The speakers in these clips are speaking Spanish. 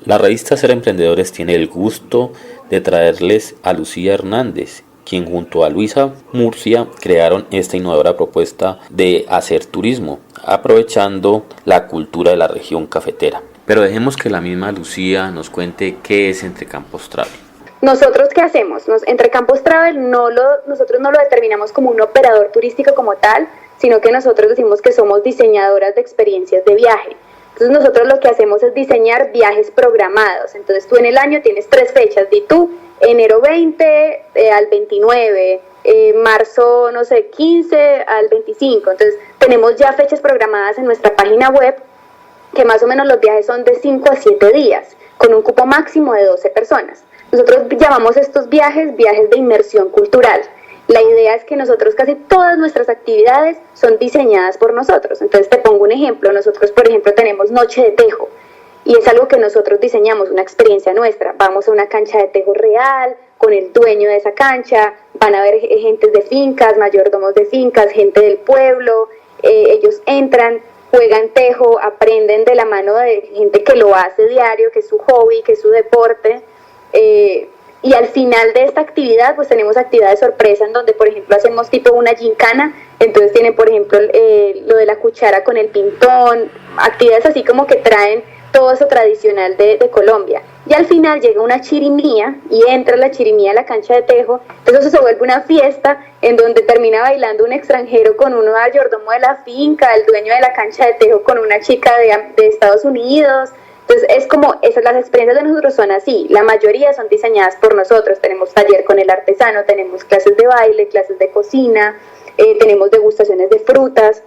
La revista Ser Emprendedores tiene el gusto de traerles a Lucía Hernández, quien junto a Luisa Murcia crearon esta innovadora propuesta de hacer turismo, aprovechando la cultura de la región cafetera. Pero dejemos que la misma Lucía nos cuente qué es Entre Campos Travel. ¿Nosotros qué hacemos? Entre Campos Travel nosotros no lo determinamos como un operador turístico como tal, sino que nosotros decimos que somos diseñadoras de experiencias de viaje. Entonces nosotros lo que hacemos es diseñar viajes programados. Entonces tú en el año tienes 3 fechas, di tú, enero 20 al 29, marzo, 15 al 25. Entonces tenemos ya fechas programadas en nuestra página web, que más o menos los viajes son de 5 a 7 días, con un cupo máximo de 12 personas. Nosotros llamamos estos viajes de inmersión cultural. La idea es que nosotros casi todas nuestras actividades son diseñadas por nosotros. Entonces te pongo un ejemplo. Nosotros, por ejemplo, tenemos Noche de Tejo y es algo que nosotros diseñamos, una experiencia nuestra. Vamos a una cancha de tejo real con el dueño de esa cancha, van a ver gentes de fincas, mayordomos de fincas, gente del pueblo. Ellos entran, juegan tejo, aprenden de la mano de gente que lo hace diario, que es su hobby, que es su deporte. Y al final de esta actividad pues tenemos actividades sorpresa en donde por ejemplo hacemos tipo una gincana, entonces tiene por ejemplo lo de la cuchara con el pintón, actividades así como que traen todo eso tradicional de Colombia. Y al final llega una chirimía y entra la chirimía a la cancha de tejo, entonces eso se vuelve una fiesta en donde termina bailando un extranjero con un mayordomo de la finca, el dueño de la cancha de tejo con una chica de Estados Unidos. Entonces es como, las experiencias de nosotros son así, la mayoría son diseñadas por nosotros, tenemos taller con el artesano, tenemos clases de baile, clases de cocina, tenemos degustaciones de frutas,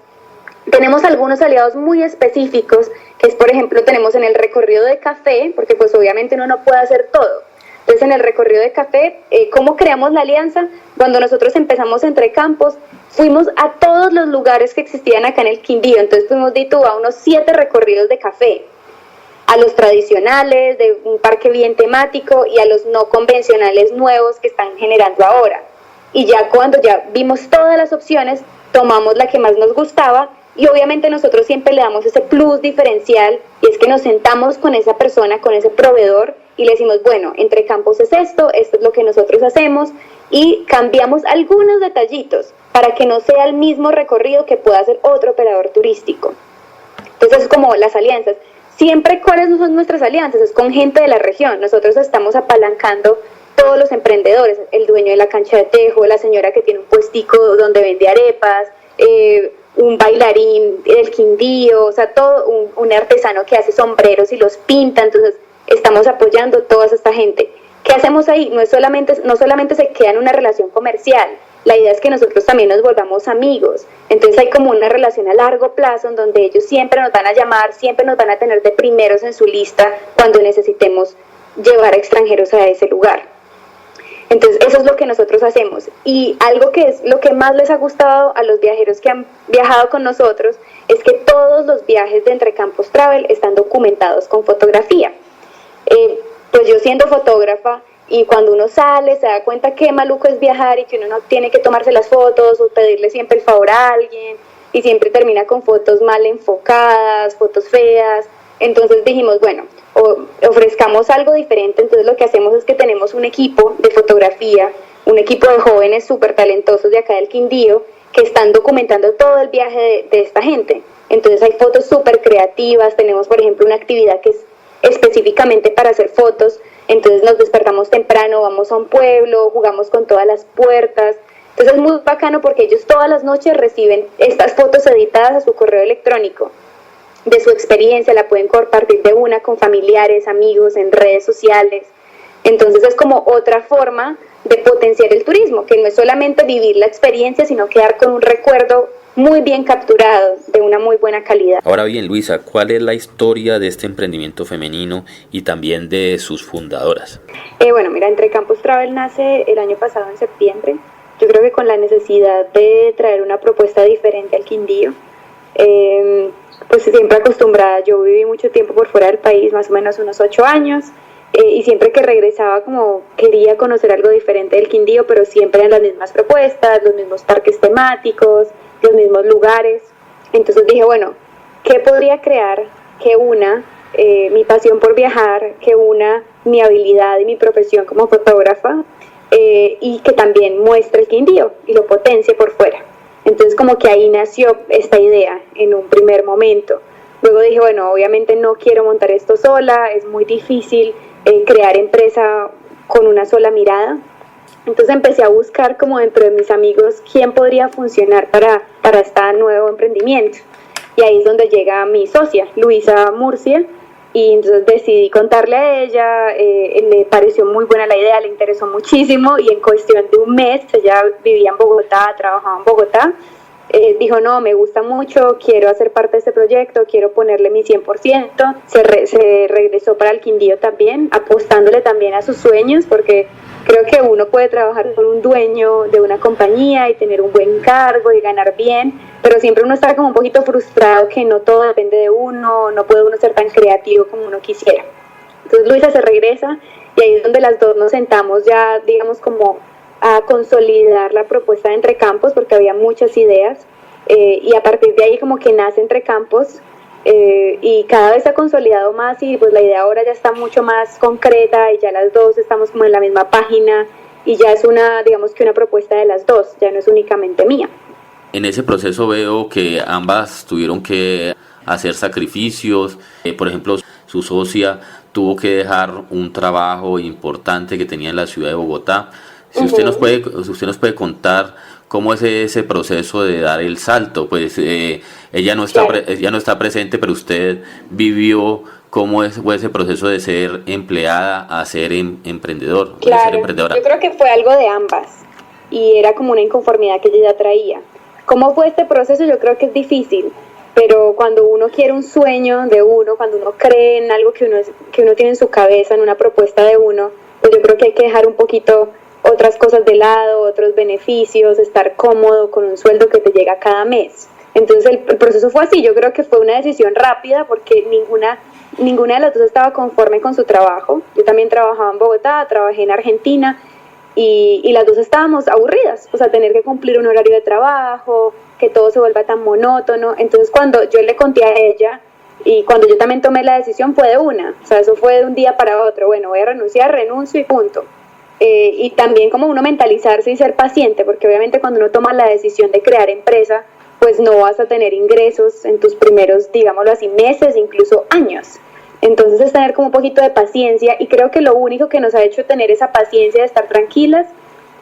tenemos algunos aliados muy específicos, que es por ejemplo tenemos en el recorrido de café, porque pues obviamente uno no puede hacer todo. Entonces en el recorrido de café, ¿cómo creamos la alianza? Cuando nosotros empezamos Entre Campos, fuimos a todos los lugares que existían acá en el Quindío, entonces fuimos a unos 7 recorridos de café, a los tradicionales, de un parque bien temático y a los no convencionales nuevos que están generando ahora. Y ya cuando ya vimos todas las opciones, tomamos la que más nos gustaba y obviamente nosotros siempre le damos ese plus diferencial y es que nos sentamos con esa persona, con ese proveedor y le decimos, bueno, Entre Campos es esto es lo que nosotros hacemos y cambiamos algunos detallitos para que no sea el mismo recorrido que pueda hacer otro operador turístico. Entonces es como las alianzas. Siempre, ¿cuáles son nuestras alianzas? Es con gente de la región. Nosotros estamos apalancando todos los emprendedores, el dueño de la cancha de tejo, la señora que tiene un puestico donde vende arepas, un bailarín del Quindío, o sea, todo un artesano que hace sombreros y los pinta. Entonces, estamos apoyando toda esta gente. ¿Qué hacemos ahí? No solamente se queda en una relación comercial, la idea es que nosotros también nos volvamos amigos. Entonces hay como una relación a largo plazo en donde ellos siempre nos van a llamar, siempre nos van a tener de primeros en su lista cuando necesitemos llevar a extranjeros a ese lugar. Entonces eso es lo que nosotros hacemos. Y algo que es lo que más les ha gustado a los viajeros que han viajado con nosotros es que todos los viajes de Entre Campos Travel están documentados con fotografía. Pues yo siendo fotógrafa, y cuando uno sale se da cuenta qué maluco es viajar y que uno no tiene que tomarse las fotos o pedirle siempre el favor a alguien y siempre termina con fotos mal enfocadas, fotos feas. Entonces dijimos, bueno, ofrezcamos algo diferente. Entonces lo que hacemos es que tenemos un equipo de fotografía, un equipo de jóvenes súper talentosos de acá del Quindío que están documentando todo el viaje de esta gente. Entonces hay fotos súper creativas, tenemos por ejemplo una actividad que es específicamente para hacer fotos. Entonces nos despertamos temprano, vamos a un pueblo, jugamos con todas las puertas. Entonces es muy bacano porque ellos todas las noches reciben estas fotos editadas a su correo electrónico de su experiencia, la pueden compartir de una con familiares, amigos, en redes sociales. Entonces es como otra forma de potenciar el turismo, que no es solamente vivir la experiencia, sino quedar con un recuerdo muy bien capturado, de una muy buena calidad. Ahora bien, Luisa, ¿cuál es la historia de este emprendimiento femenino y también de sus fundadoras? Bueno, mira, Entre Campos Travel nace el año pasado en septiembre. Yo creo que con la necesidad de traer una propuesta diferente al Quindío. Pues siempre acostumbrada, yo viví mucho tiempo por fuera del país, más o menos unos 8 años, y siempre que regresaba como quería conocer algo diferente del Quindío, pero siempre eran las mismas propuestas, los mismos parques temáticos, los mismos lugares. Entonces dije, bueno, ¿qué podría crear que una mi pasión por viajar, que una mi habilidad y mi profesión como fotógrafa, y que también muestre el Quindío y lo potencie por fuera. Entonces como que ahí nació esta idea en un primer momento. Luego dije, bueno, obviamente no quiero montar esto sola, es muy difícil crear empresa con una sola mirada. Entonces empecé a buscar como dentro de mis amigos quién podría funcionar para este nuevo emprendimiento. Y ahí es donde llega mi socia, Luisa Murcia, y entonces decidí contarle a ella, le pareció muy buena la idea, le interesó muchísimo, y en cuestión de un mes, ella vivía en Bogotá, trabajaba en Bogotá, dijo, no, me gusta mucho, quiero hacer parte de este proyecto, quiero ponerle mi 100%, se regresó para el Quindío también, apostándole también a sus sueños, porque creo que uno puede trabajar con un dueño de una compañía y tener un buen cargo y ganar bien, pero siempre uno está como un poquito frustrado que no todo depende de uno, no puede uno ser tan creativo como uno quisiera. Entonces Luisa se regresa y ahí es donde las dos nos sentamos ya, digamos, como a consolidar la propuesta de Entre Campos, porque había muchas ideas, y a partir de ahí como que nace Entre Campos, y cada vez se ha consolidado más, y pues la idea ahora ya está mucho más concreta y ya las dos estamos como en la misma página y ya es una, digamos que una propuesta de las dos, ya no es únicamente mía. En ese proceso veo que ambas tuvieron que hacer sacrificios. Por ejemplo, su socia tuvo que dejar un trabajo importante que tenía en la ciudad de Bogotá. Si usted nos puede contar cómo es ese proceso de dar el salto, pues ella no está presente, pero usted vivió cómo fue ese proceso de ser empleada a ser emprendedor. Claro, de ser emprendedora. Yo creo que fue algo de ambas y era como una inconformidad que ella ya traía. ¿Cómo fue este proceso? Yo creo que es difícil, pero cuando uno quiere un sueño de uno, cuando uno cree en algo que uno tiene en su cabeza, en una propuesta de uno, pues yo creo que hay que dejar un poquito otras cosas de lado, otros beneficios, estar cómodo con un sueldo que te llega cada mes. Entonces el proceso fue así, yo creo que fue una decisión rápida porque ninguna de las dos estaba conforme con su trabajo. Yo también trabajaba en Bogotá, trabajé en Argentina y las dos estábamos aburridas, o sea, tener que cumplir un horario de trabajo, que todo se vuelva tan monótono. Entonces cuando yo le conté a ella y cuando yo también tomé la decisión fue de una, o sea, eso fue de un día para otro, bueno, voy a renunciar, renuncio y punto. Y también como uno mentalizarse y ser paciente, porque obviamente cuando uno toma la decisión de crear empresa, pues no vas a tener ingresos en tus primeros, digámoslo así, meses, incluso años. Entonces es tener como un poquito de paciencia, y creo que lo único que nos ha hecho tener esa paciencia de estar tranquilas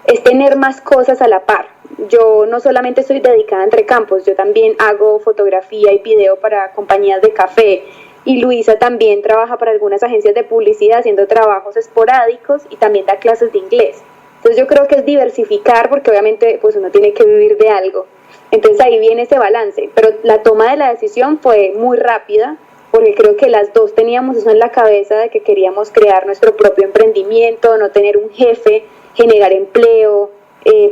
es tener más cosas a la par. Yo no solamente estoy dedicada a Entre Campos, yo también hago fotografía y video para compañías de café, y Luisa también trabaja para algunas agencias de publicidad haciendo trabajos esporádicos y también da clases de inglés. Entonces yo creo que es diversificar, porque obviamente pues uno tiene que vivir de algo. Entonces ahí viene ese balance, pero la toma de la decisión fue muy rápida, porque creo que las dos teníamos eso en la cabeza de que queríamos crear nuestro propio emprendimiento, no tener un jefe, generar empleo,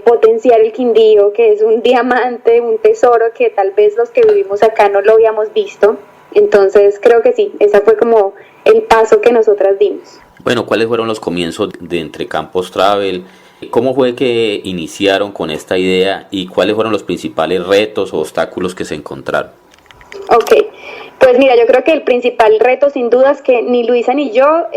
potenciar el Quindío, que es un diamante, un tesoro que tal vez los que vivimos acá no lo habíamos visto. Entonces creo que sí, ese fue como el paso que nosotras dimos. Bueno, ¿cuáles fueron los comienzos de Entre Campos Travel? ¿Cómo fue que iniciaron con esta idea y cuáles fueron los principales retos o obstáculos que se encontraron? Ok, pues mira, yo creo que el principal reto sin duda es que ni Luisa ni yo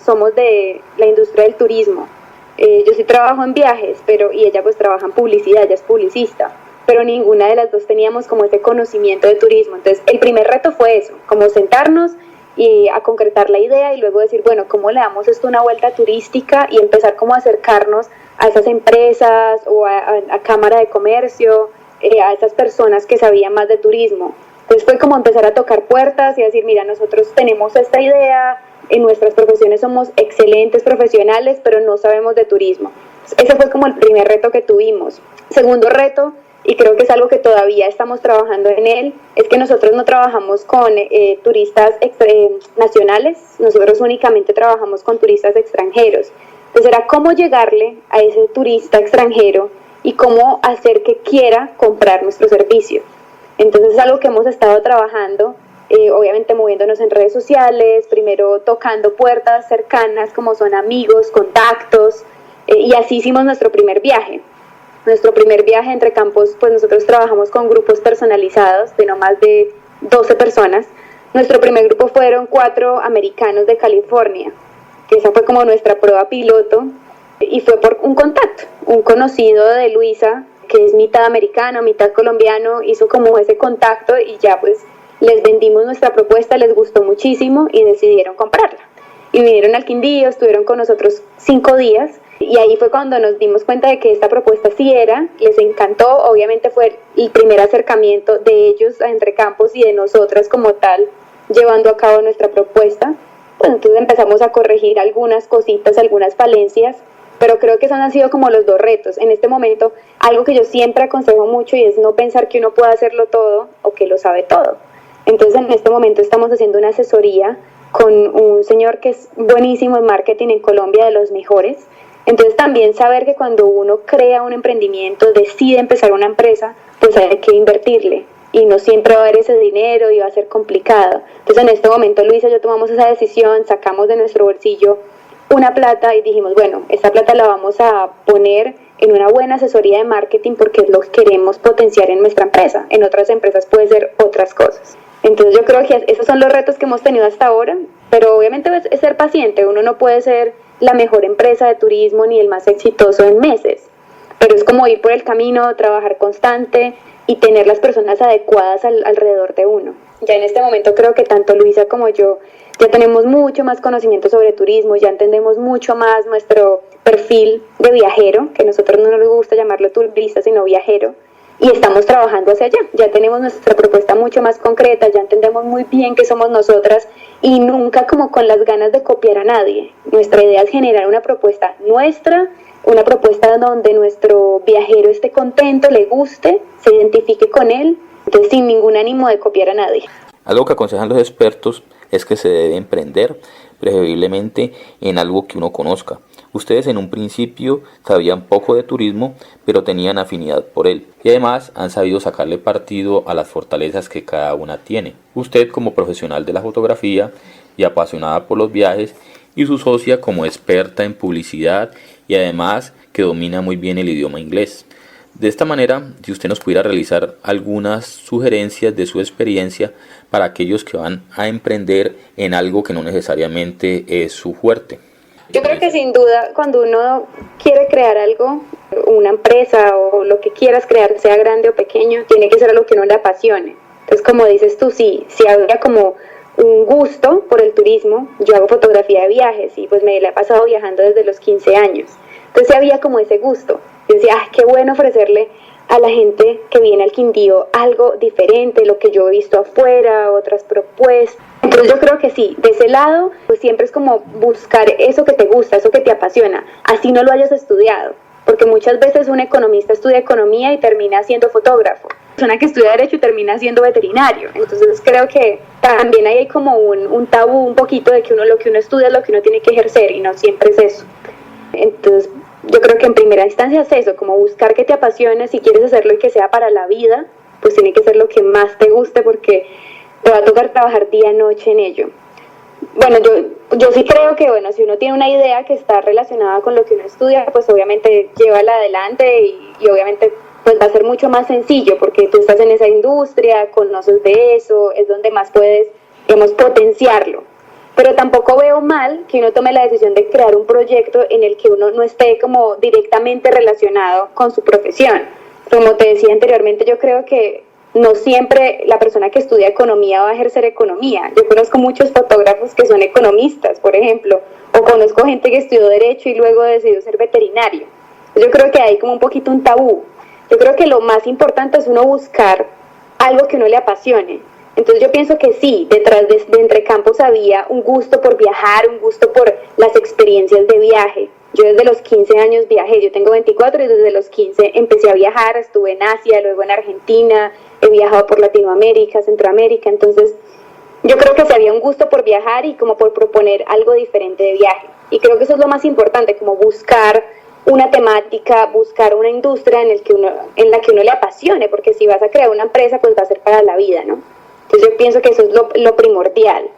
somos de la industria del turismo. Yo sí trabajo en viajes, y ella pues trabaja en publicidad, ella es publicista, pero ninguna de las dos teníamos como ese conocimiento de turismo. Entonces el primer reto fue eso, como sentarnos y a concretar la idea y luego decir, bueno, ¿cómo le damos esto una vuelta turística? Y empezar como a acercarnos a esas empresas o a Cámara de Comercio, a esas personas que sabían más de turismo. Entonces fue como empezar a tocar puertas y a decir, mira, nosotros tenemos esta idea, en nuestras profesiones somos excelentes profesionales, pero no sabemos de turismo. Ese fue como el primer reto que tuvimos. Segundo reto, y creo que es algo que todavía estamos trabajando en él, es que nosotros no trabajamos con turistas nacionales, nosotros únicamente trabajamos con turistas extranjeros. Entonces era cómo llegarle a ese turista extranjero y cómo hacer que quiera comprar nuestro servicio. Entonces es algo que hemos estado trabajando, obviamente moviéndonos en redes sociales, primero tocando puertas cercanas como son amigos, contactos, y así hicimos nuestro primer viaje. Nuestro primer viaje Entre Campos, pues nosotros trabajamos con grupos personalizados de no más de 12 personas, Nuestro primer grupo fueron 4 americanos de California, que esa fue como nuestra prueba piloto, y fue por un contacto, un conocido de Luisa, que es mitad americano, mitad colombiano, hizo como ese contacto y ya pues les vendimos nuestra propuesta, les gustó muchísimo y decidieron comprarla. Y vinieron al Quindío, estuvieron con nosotros 5 días y ahí fue cuando nos dimos cuenta de que esta propuesta sí era, les encantó, obviamente fue el primer acercamiento de ellos a Entrecampos y de nosotras como tal, llevando a cabo nuestra propuesta. Pues entonces empezamos a corregir algunas cositas, algunas falencias, pero creo que esos han sido como los 2 retos. En este momento, algo que yo siempre aconsejo mucho y es no pensar que uno puede hacerlo todo o que lo sabe todo. Entonces en este momento estamos haciendo una asesoría con un señor que es buenísimo en marketing en Colombia, de los mejores. Entonces también saber que cuando uno crea un emprendimiento, decide empezar una empresa, pues hay que invertirle y no siempre va a haber ese dinero y va a ser complicado. Entonces en este momento Luisa y yo tomamos esa decisión, sacamos de nuestro bolsillo una plata y dijimos, bueno, esta plata la vamos a poner en una buena asesoría de marketing porque es lo que queremos potenciar en nuestra empresa. En otras empresas puede ser otras cosas. Entonces yo creo que esos son los retos que hemos tenido hasta ahora, pero obviamente es ser paciente. Uno no puede ser la mejor empresa de turismo ni el más exitoso en meses, pero es como ir por el camino, trabajar constante y tener las personas adecuadas alrededor de uno. Ya en este momento creo que tanto Luisa como yo ya tenemos mucho más conocimiento sobre turismo, ya entendemos mucho más nuestro perfil de viajero, que a nosotros no nos gusta llamarlo turista, sino viajero, y estamos trabajando hacia allá. Ya tenemos nuestra propuesta mucho más concreta, ya entendemos muy bien qué somos nosotras y nunca como con las ganas de copiar a nadie. Nuestra idea es generar una propuesta nuestra, una propuesta donde nuestro viajero esté contento, le guste, se identifique con él, entonces sin ningún ánimo de copiar a nadie. Algo que aconsejan los expertos es que se debe emprender preferiblemente en algo que uno conozca. Ustedes en un principio sabían poco de turismo, pero tenían afinidad por él y además han sabido sacarle partido a las fortalezas que cada una tiene. Usted como profesional de la fotografía y apasionada por los viajes, y su socia como experta en publicidad y además que domina muy bien el idioma inglés. De esta manera, si usted nos pudiera realizar algunas sugerencias de su experiencia para aquellos que van a emprender en algo que no necesariamente es su fuerte. Yo creo que sin duda cuando uno quiere crear algo, una empresa o lo que quieras crear, sea grande o pequeño, tiene que ser algo que uno le apasione. Entonces, como dices tú, si había como un gusto por el turismo, yo hago fotografía de viajes y pues me la he pasado viajando desde los 15 años. Entonces había como ese gusto. Yo decía, qué bueno ofrecerle a la gente que viene al Quindío algo diferente, lo que yo he visto afuera, otras propuestas. Entonces yo creo que sí, de ese lado, pues siempre es como buscar eso que te gusta, eso que te apasiona, así no lo hayas estudiado, porque muchas veces un economista estudia economía y termina siendo fotógrafo, persona que estudia derecho y termina siendo veterinario. Entonces creo que también ahí hay como un tabú un poquito de que lo que uno estudia es lo que uno tiene que ejercer y no siempre es eso. Entonces yo creo que en primera instancia es eso, como buscar que te apasione. Si quieres hacerlo y que sea para la vida, pues tiene que ser lo que más te guste porque te va a tocar trabajar día y noche en ello. Bueno, yo sí creo que, bueno, si uno tiene una idea que está relacionada con lo que uno estudia, pues obviamente llévala adelante y obviamente pues va a ser mucho más sencillo porque tú estás en esa industria, conoces de eso, es donde más puedes, digamos, potenciarlo. Pero tampoco veo mal que uno tome la decisión de crear un proyecto en el que uno no esté como directamente relacionado con su profesión. Como te decía anteriormente, yo creo que no siempre la persona que estudia economía va a ejercer economía. Yo conozco muchos fotógrafos que son economistas, por ejemplo, o conozco gente que estudió derecho y luego decidió ser veterinario. Yo creo que hay como un poquito un tabú. Yo creo que lo más importante es uno buscar algo que uno le apasione. Entonces yo pienso que sí, detrás de Entrecampos había un gusto por viajar, un gusto por las experiencias de viaje. Yo desde los 15 años viajé, yo tengo 24 y desde los 15 empecé a viajar, estuve en Asia, luego en Argentina, he viajado por Latinoamérica, Centroamérica, entonces yo creo que sí había un gusto por viajar y como por proponer algo diferente de viaje. Y creo que eso es lo más importante, como buscar una temática, buscar una industria en la que uno le apasione, porque si vas a crear una empresa, pues va a ser para la vida, ¿no? Entonces yo pienso que eso es lo primordial.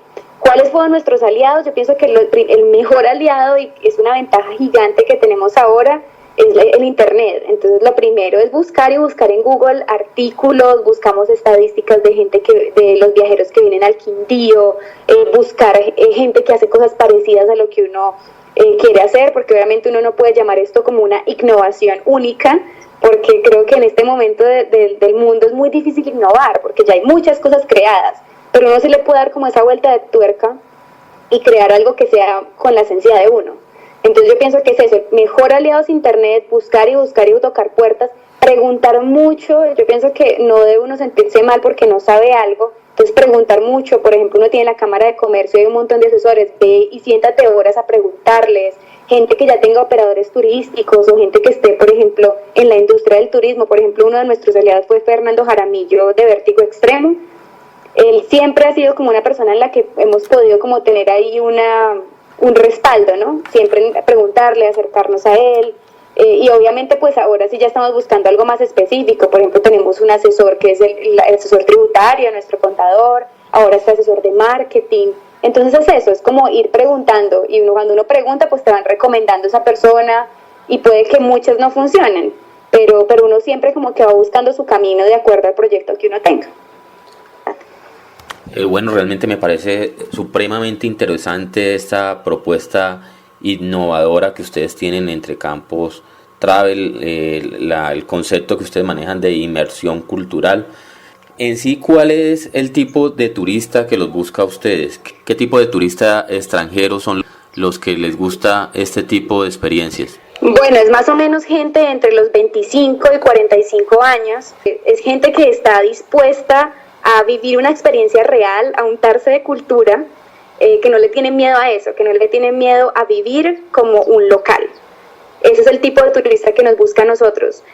¿Cuáles fueron nuestros aliados? Yo pienso que el mejor aliado, y es una ventaja gigante que tenemos ahora, es el internet. Entonces lo primero es buscar en Google artículos, buscamos estadísticas de gente de los viajeros que vienen al Quindío, buscar gente que hace cosas parecidas a lo que uno quiere hacer, porque obviamente uno no puede llamar esto como una innovación única, porque creo que en este momento del mundo es muy difícil innovar, porque ya hay muchas cosas creadas, pero uno se le puede dar como esa vuelta de tuerca y crear algo que sea con la esencia de uno. Entonces yo pienso que es eso, mejor aliados internet, buscar y tocar puertas, preguntar mucho. Yo pienso que no debe uno sentirse mal porque no sabe algo, entonces preguntar mucho. Por ejemplo, uno tiene la Cámara de Comercio, hay un montón de asesores, ve y siéntate horas a preguntarles, gente que ya tenga operadores turísticos o gente que esté, por ejemplo, en la industria del turismo. Por ejemplo, uno de nuestros aliados fue Fernando Jaramillo de Vértigo Extremo. Él siempre ha sido como una persona en la que hemos podido como tener ahí un respaldo, ¿no? Siempre preguntarle, acercarnos a él, y obviamente pues ahora sí ya estamos buscando algo más específico. Por ejemplo, tenemos un asesor que es el asesor tributario, nuestro contador, ahora está asesor de marketing. Entonces es eso, es como ir preguntando, y cuando uno pregunta pues te van recomendando esa persona, y puede que muchas no funcionen, pero uno siempre como que va buscando su camino de acuerdo al proyecto que uno tenga. Bueno, realmente me parece supremamente interesante esta propuesta innovadora que ustedes tienen entre Campos Travel, el concepto que ustedes manejan de inmersión cultural. En sí, ¿cuál es el tipo de turista que los busca a ustedes? ¿Qué tipo de turista extranjeros son los que les gusta este tipo de experiencias? Bueno, es más o menos gente entre los 25 y 45 años. Es gente que está dispuesta a vivir una experiencia real, a untarse de cultura, que no le tiene miedo a eso, que no le tiene miedo a vivir como un local. Ese es el tipo de turista que nos busca a nosotros.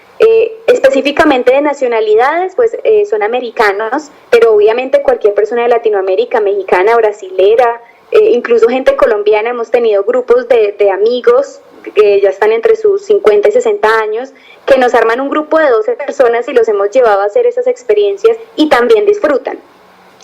Específicamente de nacionalidades, pues son americanos, pero obviamente cualquier persona de Latinoamérica, mexicana, brasilera, incluso gente colombiana. Hemos tenido grupos de amigos que ya están entre sus 50 y 60 años, que nos arman un grupo de 12 personas y los hemos llevado a hacer esas experiencias y también disfrutan.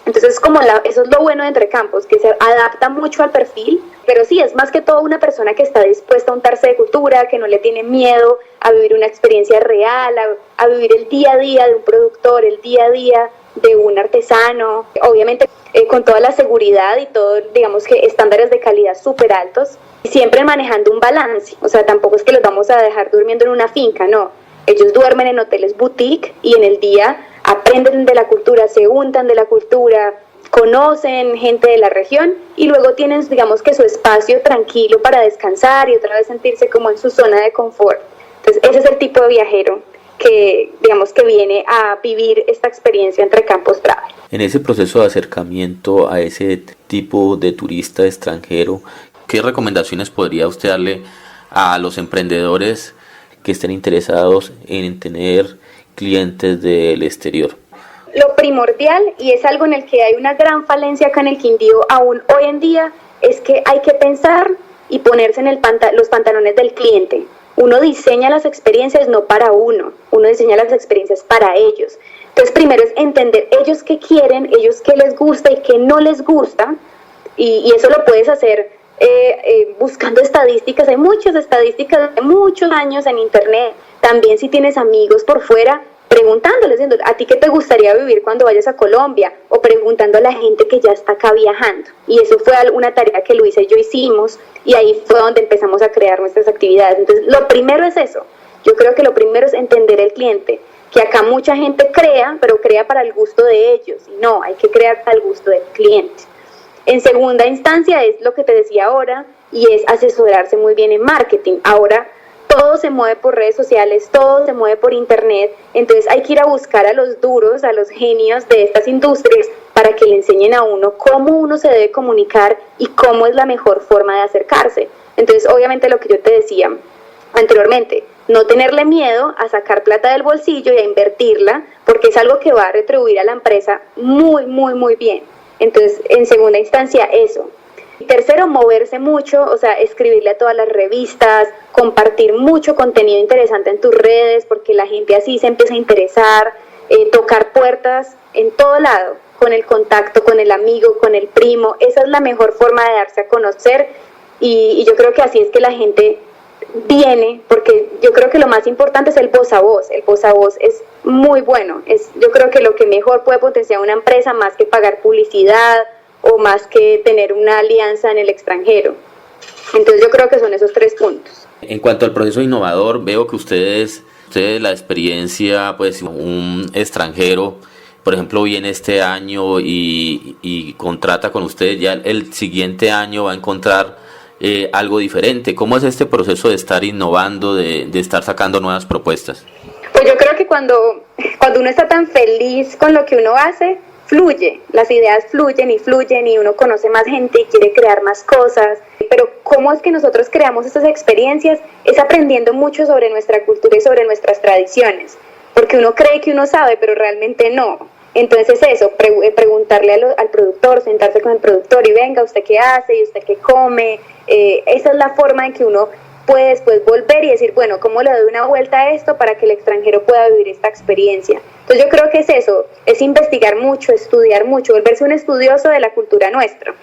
Entonces eso es lo bueno de Entre Campos, que se adapta mucho al perfil, pero sí, es más que todo una persona que está dispuesta a untarse de cultura, que no le tiene miedo a vivir una experiencia real, a vivir el día a día de un productor, el día a día de un artesano, obviamente con toda la seguridad y todo, digamos que estándares de calidad súper altos, y siempre manejando un balance. O sea, tampoco es que los vamos a dejar durmiendo en una finca, no. Ellos duermen en hoteles boutique y en el día aprenden de la cultura, se untan de la cultura, conocen gente de la región y luego tienen, digamos que su espacio tranquilo para descansar y otra vez sentirse como en su zona de confort. Entonces ese es el tipo de viajero que, digamos, que viene a vivir esta experiencia Entre Campos Travel. En ese proceso de acercamiento a ese tipo de turista extranjero, ¿qué recomendaciones podría usted darle a los emprendedores que estén interesados en tener clientes del exterior? Lo primordial, y es algo en el que hay una gran falencia acá en el Quindío aún hoy en día, es que hay que pensar y ponerse en los pantalones del cliente. Uno diseña las experiencias no para uno diseña las experiencias para ellos. Entonces primero es entender ellos qué quieren, ellos qué les gusta y qué no les gusta, y eso lo puedes hacer buscando estadísticas. Hay muchas estadísticas de muchos años en internet. También si tienes amigos por fuera, preguntándoles, ¿a ti qué te gustaría vivir cuando vayas a Colombia? O preguntando a la gente que ya está acá viajando. Y eso fue una tarea que Luisa y yo hicimos, y ahí fue donde empezamos a crear nuestras actividades. Entonces lo primero es eso. Yo creo que lo primero es entender el cliente, que acá mucha gente crea, pero crea para el gusto de ellos, y no, hay que crear para el gusto del cliente. En segunda instancia es lo que te decía ahora, y es asesorarse muy bien en marketing. Ahora todo se mueve por redes sociales, todo se mueve por internet, entonces hay que ir a buscar a los duros, a los genios de estas industrias para que le enseñen a uno cómo uno se debe comunicar y cómo es la mejor forma de acercarse. Entonces obviamente lo que yo te decía anteriormente, no tenerle miedo a sacar plata del bolsillo y a invertirla, porque es algo que va a retribuir a la empresa muy, muy, muy bien. Entonces, en segunda instancia, eso. Tercero, moverse mucho, o sea, escribirle a todas las revistas, compartir mucho contenido interesante en tus redes, porque la gente así se empieza a interesar, tocar puertas en todo lado, con el contacto, con el amigo, con el primo. Esa es la mejor forma de darse a conocer, y yo creo que así es que la gente viene, porque yo creo que lo más importante es el voz a voz. El voz a voz es muy bueno. Yo creo que lo que mejor puede potenciar una empresa, más que pagar publicidad o más que tener una alianza en el extranjero. Entonces yo creo que son esos 3 puntos. En cuanto al proceso innovador, veo que ustedes la experiencia, pues un extranjero, por ejemplo, viene este año y contrata con ustedes, ya el siguiente año va a encontrar algo diferente. ¿Cómo es este proceso de estar innovando, de estar sacando nuevas propuestas? Pues yo creo que cuando uno está tan feliz con lo que uno hace, fluye, las ideas fluyen y uno conoce más gente y quiere crear más cosas. Pero ¿cómo es que nosotros creamos estas experiencias? Es aprendiendo mucho sobre nuestra cultura y sobre nuestras tradiciones, porque uno cree que uno sabe, pero realmente no. Entonces eso, preguntarle al productor, sentarse con el productor y venga, ¿usted qué hace? ¿Y usted qué come? Esa es la forma en que uno puede después volver y decir, bueno, ¿cómo le doy una vuelta a esto para que el extranjero pueda vivir esta experiencia? Entonces yo creo que es eso, es investigar mucho, estudiar mucho, volverse un estudioso de la cultura nuestra.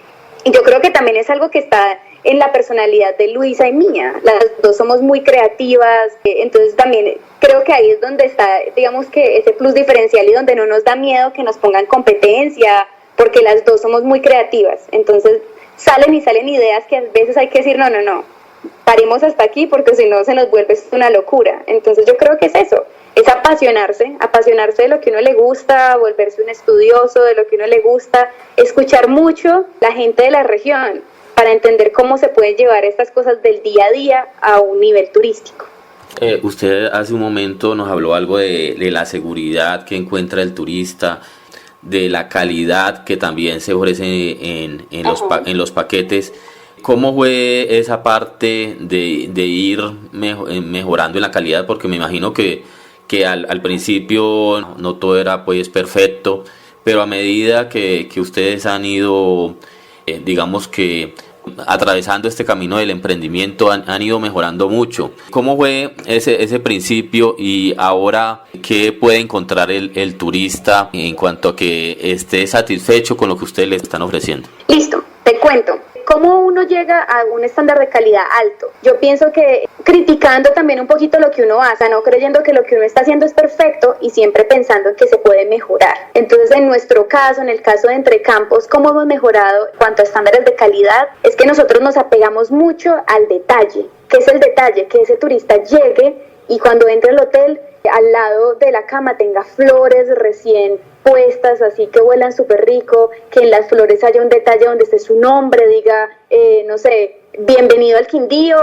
Y yo creo que también es algo que está en la personalidad de Luisa y mía. Las dos somos muy creativas, entonces también creo que ahí es donde está, digamos que ese plus diferencial y donde no nos da miedo que nos pongan competencia, porque las dos somos muy creativas. Entonces salen ideas que a veces hay que decir, no, paremos hasta aquí porque si no se nos vuelve una locura. Entonces yo creo que es eso, es apasionarse de lo que uno le gusta, volverse un estudioso de lo que uno le gusta, escuchar mucho la gente de la región para entender cómo se pueden llevar estas cosas del día a día a un nivel turístico. Usted hace un momento nos habló algo de la seguridad que encuentra el turista, de la calidad que también se ofrece en los paquetes. ¿Cómo fue esa parte de ir mejorando en la calidad? Porque me imagino que al principio no todo era pues perfecto, pero a medida que ustedes han ido, digamos que atravesando este camino del emprendimiento, han ido mejorando mucho. ¿Cómo fue ese principio y ahora qué puede encontrar el turista en cuanto a que esté satisfecho con lo que ustedes le están ofreciendo? Listo, te cuento. ¿Cómo uno llega a un estándar de calidad alto? Yo pienso que criticando también un poquito lo que uno hace, no creyendo que lo que uno está haciendo es perfecto y siempre pensando en que se puede mejorar. Entonces, en nuestro caso, en el caso de Entre Campos, ¿cómo hemos mejorado en cuanto a estándares de calidad? Es que nosotros nos apegamos mucho al detalle. ¿Qué es el detalle? Que ese turista llegue y cuando entre al hotel, al lado de la cama tenga flores recién puestas, así que huelan súper rico, que en las flores haya un detalle donde esté su nombre, diga, no sé, bienvenido al Quindío,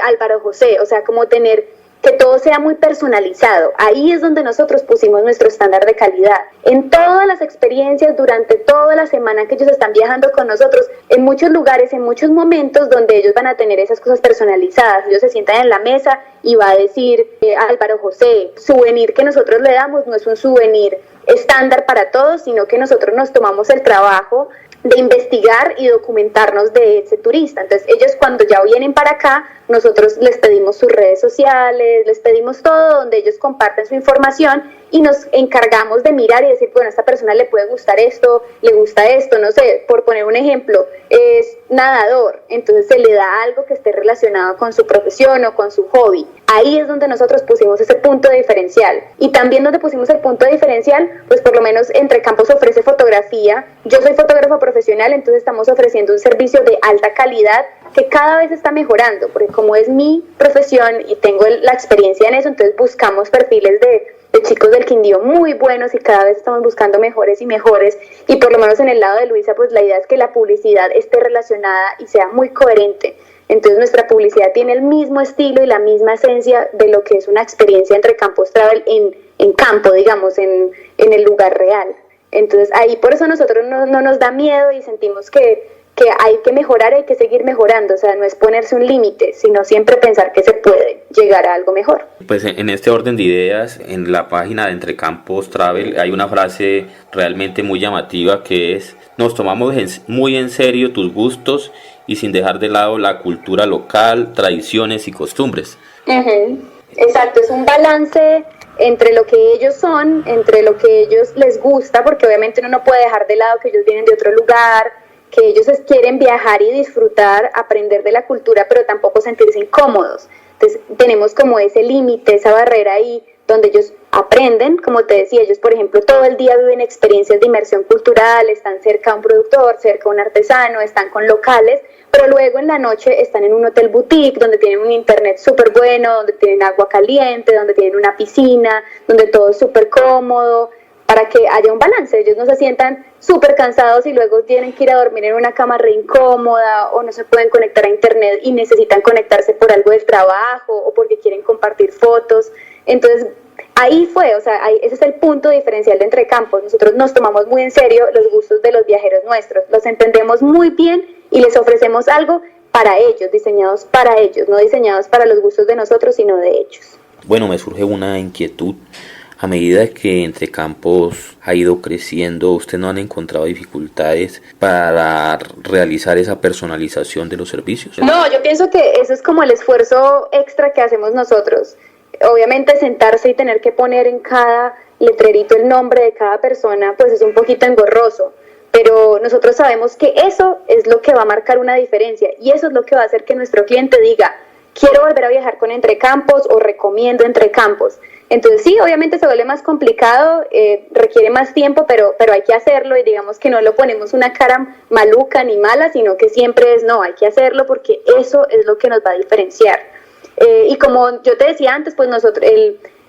Álvaro José, o sea, como tener que todo sea muy personalizado. Ahí es donde nosotros pusimos nuestro estándar de calidad. En todas las experiencias, durante toda la semana que ellos están viajando con nosotros, en muchos lugares, en muchos momentos donde ellos van a tener esas cosas personalizadas. Ellos se sientan en la mesa y va a decir, Álvaro José, souvenir que nosotros le damos no es un souvenir estándar para todos, sino que nosotros nos tomamos el trabajo de investigar y documentarnos de ese turista. Entonces ellos cuando ya vienen para acá, nosotros les pedimos sus redes sociales, les pedimos todo donde ellos comparten su información y nos encargamos de mirar y decir, bueno, a esta persona le puede gustar esto, le gusta esto, no sé, por poner un ejemplo, es nadador, entonces se le da algo que esté relacionado con su profesión o con su hobby. Ahí es donde nosotros pusimos ese punto diferencial. Y también donde pusimos el punto diferencial, pues por lo menos Entre Campos ofrece fotografía. Yo soy fotógrafo profesional, entonces estamos ofreciendo un servicio de alta calidad que cada vez está mejorando, porque como es mi profesión y tengo la experiencia en eso, entonces buscamos perfiles de chicos del Quindío muy buenos y cada vez estamos buscando mejores y mejores, y por lo menos en el lado de Luisa, pues la idea es que la publicidad esté relacionada y sea muy coherente. Entonces nuestra publicidad tiene el mismo estilo y la misma esencia de lo que es una experiencia Entre Campos Travel en campo, digamos, en el lugar real. Entonces ahí por eso nosotros no nos da miedo y sentimos que hay que mejorar, hay que seguir mejorando, o sea, no es ponerse un límite, sino siempre pensar que se puede llegar a algo mejor. Pues en este orden de ideas, en la página de Entre Campos Travel hay una frase realmente muy llamativa que es: nos tomamos muy en serio tus gustos y sin dejar de lado la cultura local, tradiciones y costumbres. Exacto, es un balance entre lo que ellos son, entre lo que ellos les gusta, porque obviamente uno no puede dejar de lado que ellos vienen de otro lugar, que ellos quieren viajar y disfrutar, aprender de la cultura, pero tampoco sentirse incómodos. Entonces tenemos como ese límite, esa barrera ahí, donde ellos aprenden, como te decía, ellos por ejemplo todo el día viven experiencias de inmersión cultural, están cerca a un productor, cerca a un artesano, están con locales, pero luego en la noche están en un hotel boutique donde tienen un internet súper bueno, donde tienen agua caliente, donde tienen una piscina, donde todo es súper cómodo, para que haya un balance, ellos no se sientan súper cansados y luego tienen que ir a dormir en una cama re incómoda o no se pueden conectar a internet y necesitan conectarse por algo del trabajo o porque quieren compartir fotos. Entonces ahí fue, o sea, ese es el punto diferencial de Entre Campos. Nosotros nos tomamos muy en serio los gustos de los viajeros nuestros, los entendemos muy bien y les ofrecemos algo para ellos, diseñados para ellos, no diseñados para los gustos de nosotros, sino de ellos. Bueno, me surge una inquietud. A medida que Entre Campos ha ido creciendo, ¿usted no han encontrado dificultades para realizar esa personalización de los servicios? No, yo pienso que eso es como el esfuerzo extra que hacemos nosotros. Obviamente sentarse y tener que poner en cada letrerito el nombre de cada persona, pues es un poquito engorroso. Pero nosotros sabemos que eso es lo que va a marcar una diferencia y eso es lo que va a hacer que nuestro cliente diga, quiero volver a viajar con Entre Campos o recomiendo Entre Campos. Entonces sí, obviamente se vuelve más complicado, requiere más tiempo, pero hay que hacerlo y digamos que no lo ponemos una cara maluca ni mala, sino que siempre es no, hay que hacerlo porque eso es lo que nos va a diferenciar. Y como yo te decía antes, pues nosotros,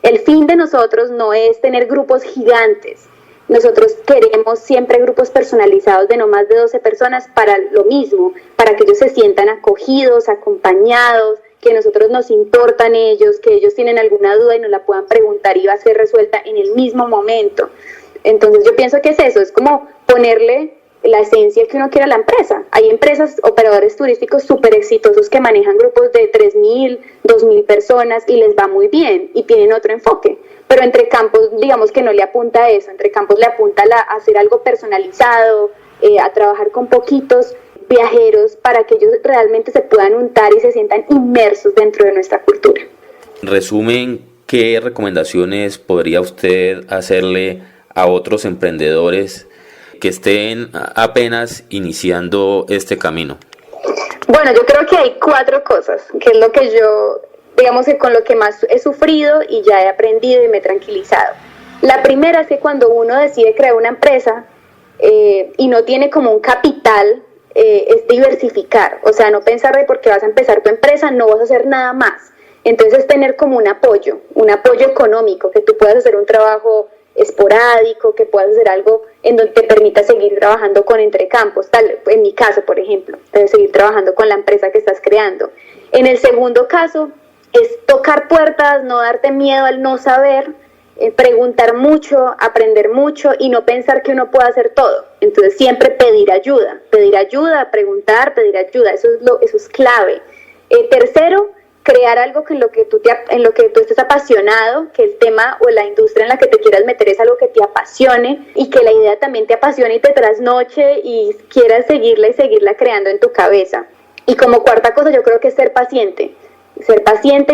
el fin de nosotros no es tener grupos gigantes. Nosotros queremos siempre grupos personalizados de no más de 12 personas para lo mismo, para que ellos se sientan acogidos, acompañados, que a nosotros nos importan ellos, que ellos tienen alguna duda y nos la puedan preguntar y va a ser resuelta en el mismo momento. Entonces yo pienso que es eso, es como ponerle la esencia que uno quiere a la empresa. Hay empresas, operadores turísticos súper exitosos que manejan grupos de 3.000, 2.000 personas y les va muy bien y tienen otro enfoque. Pero Entre Campos, digamos que no le apunta a eso, Entre Campos le apunta a hacer algo personalizado, a trabajar con poquitos viajeros para que ellos realmente se puedan untar y se sientan inmersos dentro de nuestra cultura. En resumen, ¿qué recomendaciones podría usted hacerle a otros emprendedores que estén apenas iniciando este camino? Bueno, yo creo que hay 4 cosas, que es lo que yo, digamos que con lo que más he sufrido y ya he aprendido y me he tranquilizado. La primera es que cuando uno decide crear una empresa y no tiene como un capital, es diversificar, o sea, no pensar de porque vas a empezar tu empresa, no vas a hacer nada más. Entonces es tener como un apoyo económico, que tú puedas hacer un trabajo esporádico, que puedas hacer algo en donde te permita seguir trabajando con Entre Campos, tal, en mi caso, por ejemplo, de seguir trabajando con la empresa que estás creando. En el segundo caso, es tocar puertas, no darte miedo al no saber, preguntar mucho, aprender mucho y no pensar que uno puede hacer todo. Entonces siempre pedir ayuda, preguntar, pedir ayuda, eso es clave. Tercero, crear algo en lo que tú estés apasionado, que el tema o la industria en la que te quieras meter es algo que te apasione y que la idea también te apasione y te trasnoche y quieras seguirla creando en tu cabeza. Y como cuarta cosa, yo creo que es ser paciente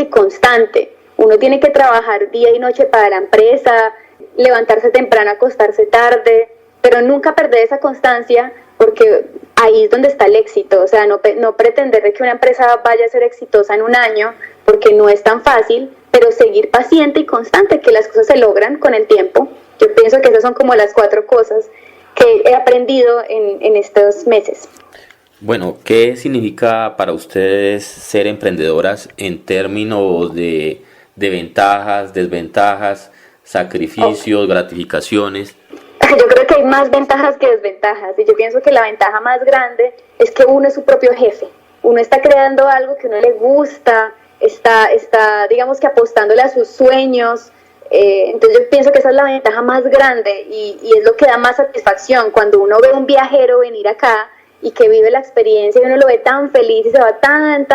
y constante. Uno tiene que trabajar día y noche para la empresa, levantarse temprano, acostarse tarde, pero nunca perder esa constancia porque ahí es donde está el éxito. O sea, no pretender de que una empresa vaya a ser exitosa en un año porque no es tan fácil, pero seguir paciente y constante, que las cosas se logran con el tiempo. Yo pienso que esas son como las 4 cosas que he aprendido en estos meses. Bueno, ¿qué significa para ustedes ser emprendedoras en términos de ventajas, desventajas, sacrificios, gratificaciones? Yo creo que hay más ventajas que desventajas y yo pienso que la ventaja más grande es que uno es su propio jefe. Uno está creando algo que a uno le gusta, está digamos que apostándole a sus sueños. Entonces yo pienso que esa es la ventaja más grande y es lo que da más satisfacción cuando uno ve un viajero venir acá y que vive la experiencia y uno lo ve tan feliz y se va tan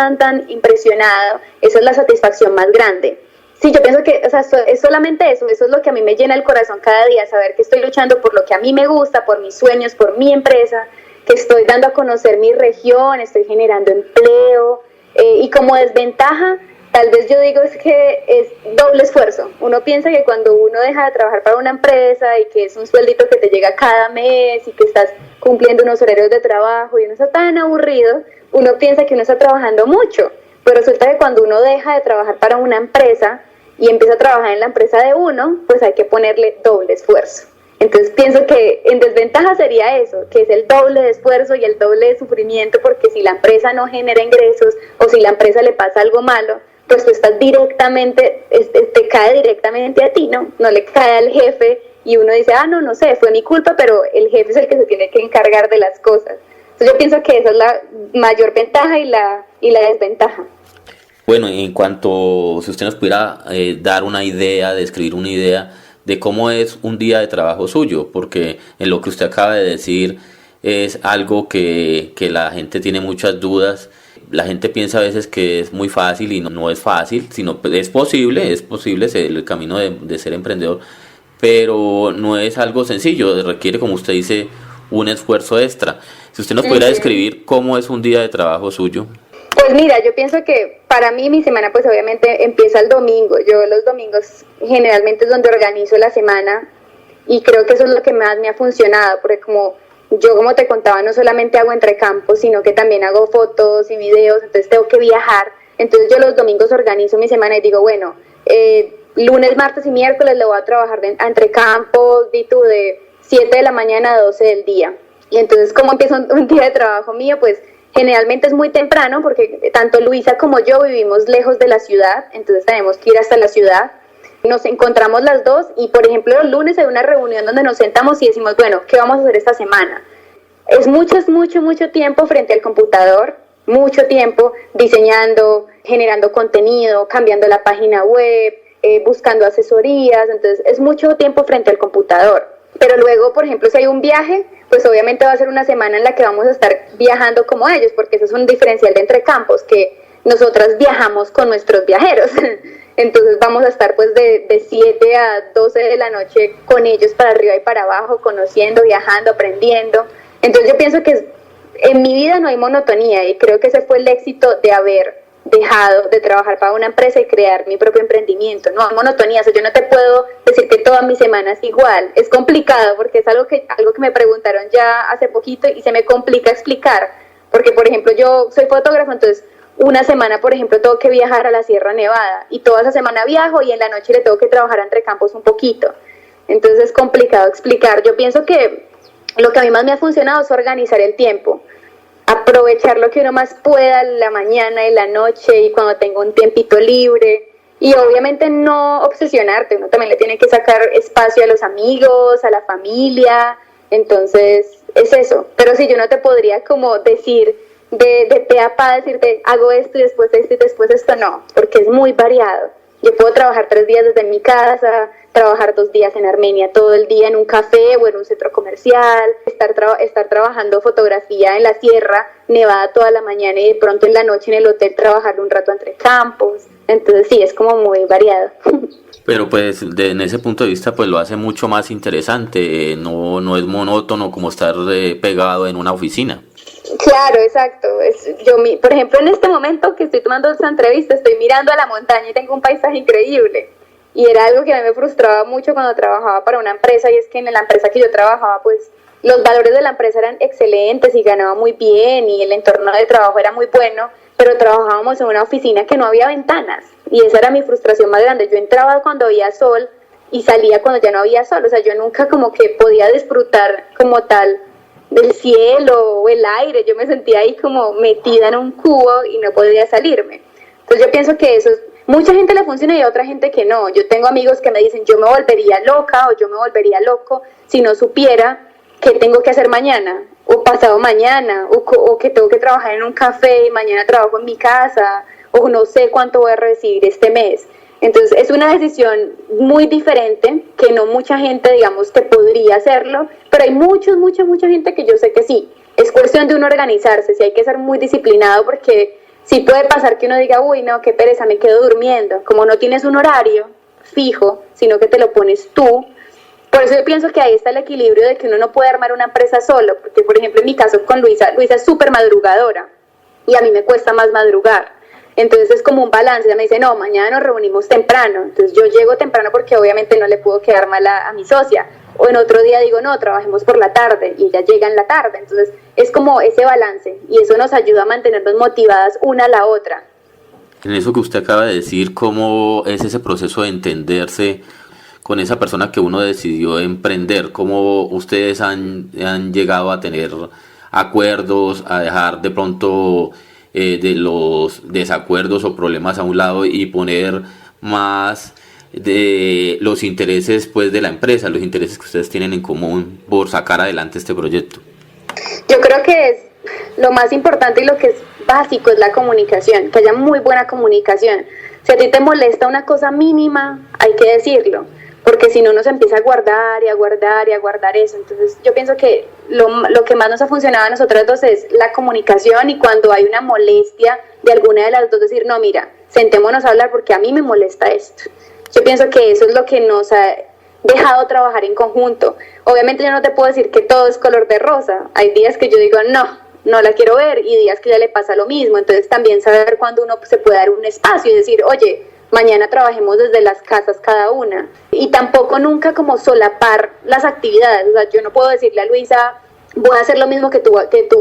impresionado. Eso es la satisfacción más grande. Sí, yo pienso que, o sea, es solamente eso es lo que a mí me llena el corazón cada día, saber que estoy luchando por lo que a mí me gusta, por mis sueños, por mi empresa, que estoy dando a conocer mi región, estoy generando empleo, y como desventaja, tal vez yo digo es que es doble esfuerzo. Uno piensa que cuando uno deja de trabajar para una empresa y que es un sueldito que te llega cada mes y que estás cumpliendo unos horarios de trabajo y uno está tan aburrido, uno piensa que uno está trabajando mucho. Pues resulta que cuando uno deja de trabajar para una empresa y empieza a trabajar en la empresa de uno, pues hay que ponerle doble esfuerzo. Entonces pienso que en desventaja sería eso, que es el doble de esfuerzo y el doble de sufrimiento, porque si la empresa no genera ingresos o si la empresa le pasa algo malo, pues tú estás directamente, te cae directamente a ti, no le cae al jefe y uno dice, no sé, fue mi culpa, pero el jefe es el que se tiene que encargar de las cosas. Entonces yo pienso que esa es la mayor ventaja y la desventaja. Bueno, en cuanto, si usted nos pudiera dar una idea, describir una idea de cómo es un día de trabajo suyo, porque en lo que usted acaba de decir es algo que la gente tiene muchas dudas. La gente piensa a veces que es muy fácil y no es fácil, sino es posible el camino de ser emprendedor, pero no es algo sencillo, requiere, como usted dice, un esfuerzo extra. Si usted nos pudiera describir cómo es un día de trabajo suyo. Pues mira, yo pienso que para mí mi semana pues obviamente empieza el domingo. Yo los domingos generalmente es donde organizo la semana y creo que eso es lo que más me ha funcionado, porque como te contaba, no solamente hago Entrecampos, sino que también hago fotos y videos, entonces tengo que viajar. Entonces yo los domingos organizo mi semana y digo, bueno, lunes, martes y miércoles le voy a trabajar a Entrecampos, de 7 de la mañana a 12 del día. Y entonces, ¿cómo empieza un día de trabajo mío? Pues generalmente es muy temprano porque tanto Luisa como yo vivimos lejos de la ciudad, entonces tenemos que ir hasta la ciudad. Nos encontramos las dos y, por ejemplo, los lunes hay una reunión donde nos sentamos y decimos, bueno, ¿qué vamos a hacer esta semana? Es mucho tiempo frente al computador, mucho tiempo diseñando, generando contenido, cambiando la página web, buscando asesorías, entonces es mucho tiempo frente al computador. Pero luego, por ejemplo, si hay un viaje, pues obviamente va a ser una semana en la que vamos a estar viajando como ellos, porque eso es un diferencial de Entrecampos, que nosotras viajamos con nuestros viajeros. Entonces vamos a estar pues de 7 a 12 de la noche con ellos para arriba y para abajo, conociendo, viajando, aprendiendo. Entonces yo pienso que en mi vida no hay monotonía y creo que ese fue el éxito de haber dejado de trabajar para una empresa y crear mi propio emprendimiento. No hay monotonía, o sea, yo no te puedo decir que toda mi semana es igual. Es complicado porque es algo que me preguntaron ya hace poquito y se me complica explicar. Porque, por ejemplo, yo soy fotógrafo, entonces una semana, por ejemplo, tengo que viajar a la Sierra Nevada y toda esa semana viajo y en la noche le tengo que trabajar a Entrecampos un poquito. Entonces es complicado explicar. Yo pienso que lo que a mí más me ha funcionado es organizar el tiempo. Aprovechar lo que uno más pueda la mañana y la noche y cuando tengo un tiempito libre y obviamente no obsesionarte, uno también le tiene que sacar espacio a los amigos, a la familia, entonces es eso, pero si yo no te podría como decir de pe a pa decirte hago esto y después esto y después esto, no, porque es muy variado. Yo puedo trabajar 3 días desde mi casa, trabajar 2 días en Armenia, todo el día en un café o en un centro comercial, estar trabajando fotografía en la Sierra Nevada toda la mañana y de pronto en la noche en el hotel trabajar un rato entre campos. Entonces sí, es como muy variado. Pero pues en ese punto de vista pues lo hace mucho más interesante, no es monótono como estar pegado en una oficina. Claro, exacto. Por ejemplo, en este momento que estoy tomando esta entrevista, estoy mirando a la montaña y tengo un paisaje increíble. Y era algo que a mí me frustraba mucho cuando trabajaba para una empresa, y es que en la empresa que yo trabajaba, pues los valores de la empresa eran excelentes y ganaba muy bien y el entorno de trabajo era muy bueno, pero trabajábamos en una oficina que no había ventanas y esa era mi frustración más grande. Yo entraba cuando había sol y salía cuando ya no había sol, o sea, yo nunca como que podía disfrutar como tal del cielo o el aire, yo me sentía ahí como metida en un cubo y no podía salirme. Entonces yo pienso que eso mucha gente le funciona y a otra gente que no. Yo tengo amigos que me dicen yo me volvería loca o yo me volvería loco si no supiera qué tengo que hacer mañana o pasado mañana o que tengo que trabajar en un café y mañana trabajo en mi casa o no sé cuánto voy a recibir este mes. Entonces es una decisión muy diferente que no mucha gente, digamos, que podría hacerlo, pero hay mucha gente que yo sé que sí. Es cuestión de uno organizarse, sí hay que ser muy disciplinado porque sí puede pasar que uno diga, uy, no, qué pereza, me quedo durmiendo. Como no tienes un horario fijo, sino que te lo pones tú. Por eso yo pienso que ahí está el equilibrio de que uno no puede armar una empresa solo, porque por ejemplo en mi caso con Luisa es súper madrugadora y a mí me cuesta más madrugar. Entonces es como un balance, ella me dice, no, mañana nos reunimos temprano, entonces yo llego temprano porque obviamente no le puedo quedar mal a mi socia, o en otro día digo, no, trabajemos por la tarde, y ella llega en la tarde, entonces es como ese balance, y eso nos ayuda a mantenernos motivadas una a la otra. En eso que usted acaba de decir, ¿cómo es ese proceso de entenderse con esa persona que uno decidió emprender? ¿Cómo ustedes han llegado a tener acuerdos, a dejar de pronto de los desacuerdos o problemas a un lado y poner más de los intereses pues de la empresa, los intereses que ustedes tienen en común por sacar adelante este proyecto? Yo creo que es lo más importante y lo que es básico es la comunicación, que haya muy buena comunicación. Si a ti te molesta una cosa mínima, hay que decirlo, porque si no nos empieza a guardar y a guardar y a guardar eso. Entonces yo pienso que lo que más nos ha funcionado a nosotros dos es la comunicación, y cuando hay una molestia de alguna de las dos, decir, no, mira, sentémonos a hablar porque a mí me molesta esto. Yo pienso que eso es lo que nos ha dejado trabajar en conjunto. Obviamente yo no te puedo decir que todo es color de rosa. Hay días que yo digo, no la quiero ver, y días que ya le pasa lo mismo. Entonces también saber cuándo uno se puede dar un espacio y decir, oye, mañana trabajemos desde las casas cada una. Y tampoco nunca como solapar las actividades. O sea, yo no puedo decirle a Luisa, voy a hacer lo mismo que tú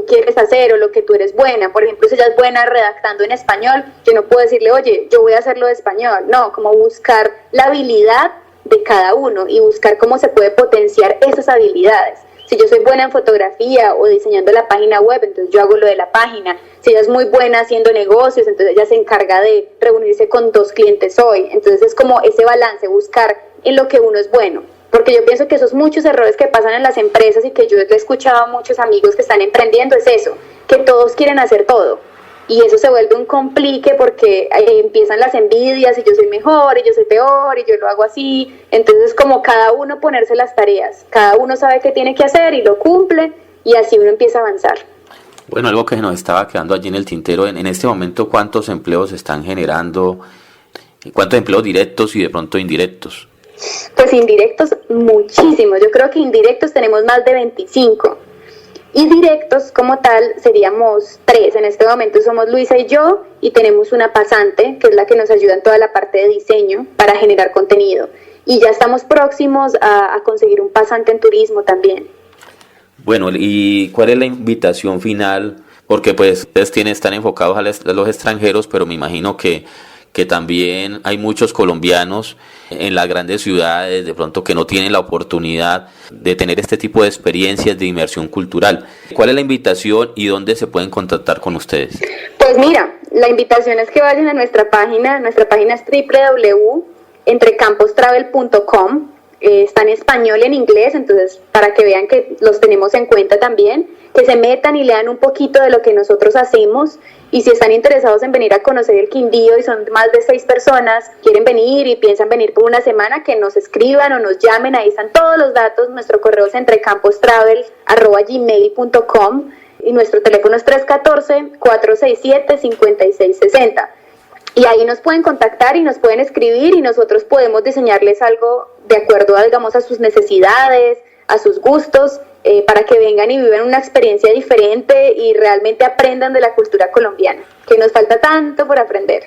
quieres hacer o lo que tú eres buena. Por ejemplo, si ella es buena redactando en español, yo no puedo decirle, oye, yo voy a hacerlo de español. No, como buscar la habilidad de cada uno y buscar cómo se puede potenciar esas habilidades. Si yo soy buena en fotografía o diseñando la página web, entonces yo hago lo de la página. Si ella es muy buena haciendo negocios, entonces ella se encarga de reunirse con 2 clientes hoy. Entonces es como ese balance, buscar en lo que uno es bueno. Porque yo pienso que esos muchos errores que pasan en las empresas y que yo le he escuchado a muchos amigos que están emprendiendo es eso, que todos quieren hacer todo. Y eso se vuelve un complique porque empiezan las envidias y yo soy mejor y yo soy peor y yo lo hago así. Entonces como cada uno ponerse las tareas, cada uno sabe qué tiene que hacer y lo cumple, y así uno empieza a avanzar. Bueno, algo que nos estaba quedando allí en el tintero, en este momento, ¿cuántos empleos se están generando? ¿Cuántos empleos directos y de pronto indirectos? Pues indirectos muchísimos. Yo creo que indirectos tenemos más de 25. Y directos como tal seríamos 3. En este momento somos Luisa y yo, y tenemos una pasante que es la que nos ayuda en toda la parte de diseño para generar contenido. Y ya estamos próximos a conseguir un pasante en turismo también. Bueno, ¿y cuál es la invitación final? Porque pues ustedes están enfocados a los extranjeros, pero me imagino que también hay muchos colombianos en las grandes ciudades, de pronto que no tienen la oportunidad de tener este tipo de experiencias de inmersión cultural. ¿Cuál es la invitación y dónde se pueden contactar con ustedes? Pues mira, la invitación es que vayan a nuestra página es www.entrecampostravel.com. Está en español y en inglés, entonces para que vean que los tenemos en cuenta también, que se metan y lean un poquito de lo que nosotros hacemos, y si están interesados en venir a conocer el Quindío y son más de 6 personas, quieren venir y piensan venir por una semana, que nos escriban o nos llamen, ahí están todos los datos. Nuestro correo es entrecampostravel@gmail.com y nuestro teléfono es 314-467-5660. Y ahí nos pueden contactar y nos pueden escribir, y nosotros podemos diseñarles algo de acuerdo a, digamos, a sus necesidades, a sus gustos, para que vengan y vivan una experiencia diferente y realmente aprendan de la cultura colombiana, que nos falta tanto por aprender.